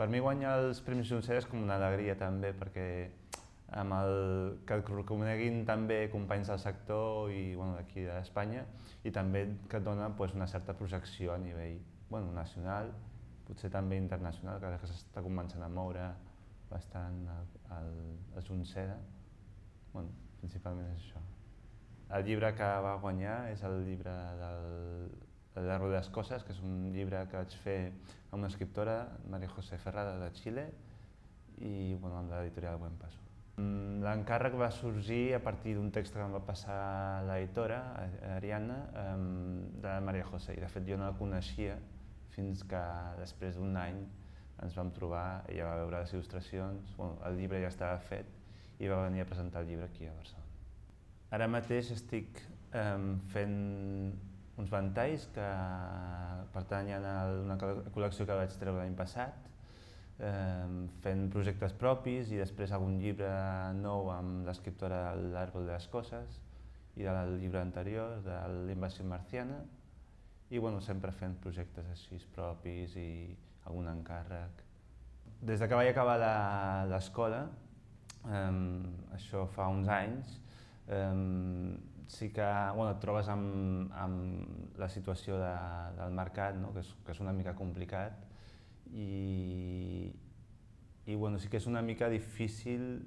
Per mi guanyar els Premis Juncera és com una alegria també, perquè que et reconeguin també companys del sector i d'aquí d'Espanya, i també que et dona una certa projecció a nivell nacional, potser també internacional, que ara que s'està començant a moure bastant el Juncera. Principalment és això. El llibre que va guanyar és el llibre del Largo de las Cosas, que és un llibre que vaig fer amb una escriptora, María José Ferrada, de Xile, i amb l'editorial Buen Paso. L'encàrrec va sorgir a partir d'un text que em va passar l'editora, Ariadna, de la María José, i de fet jo no la coneixia fins que després d'un any ens vam trobar, ella va veure les il·lustracions, el llibre ja estava fet i va venir a presentar el llibre aquí a Barcelona. Ara mateix estic fent uns ventalls que pertanyen a una col·lecció que vaig treure l'any passat, fent projectes propis i després algun llibre nou amb l'escriptora del Árbol de las Cosas i del llibre anterior, de l'Invasió Marciana, i sempre fent projectes així propis i algun encàrrec. Des que vaig acabar l'escola, això fa uns anys, sí que et trobes amb la situació del mercat, que és una mica complicat, i sí que és una mica difícil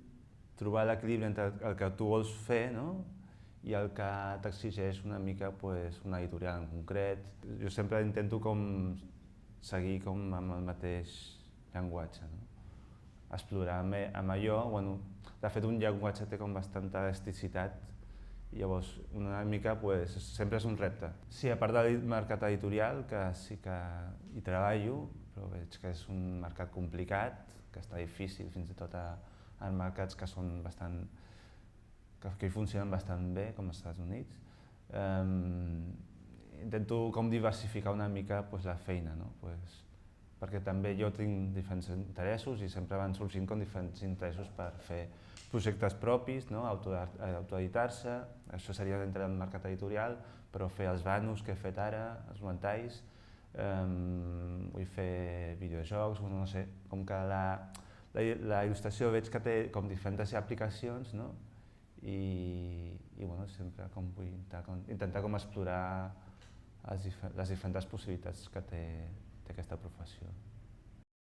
trobar l'equilibri entre el que tu vols fer i el que t'exigeix una mica una editorial en concret. Jo sempre intento seguir amb el mateix llenguatge, explorar amb allò. De fet, un llenguatge té bastanta elasticitat, i llavors una mica sempre és un repte. Sí, a part del mercat editorial, que sí que hi treballo, però veig que és un mercat complicat, que està difícil fins i tot en mercats que són que hi funcionen bastant bé, com als Estats Units. Intento diversificar una mica la feina, perquè també jo tinc diferents interessos i sempre van sorgint diferents interessos per fer projectes propis, autoeditar-se, això seria dintre del mercat editorial, però fer els banus que he fet ara, els ventalls, vull fer videojocs, no sé, com que la il·lustració veig que té diferents aplicacions, i sempre vull intentar explorar les diferents possibilitats que té aquesta professió.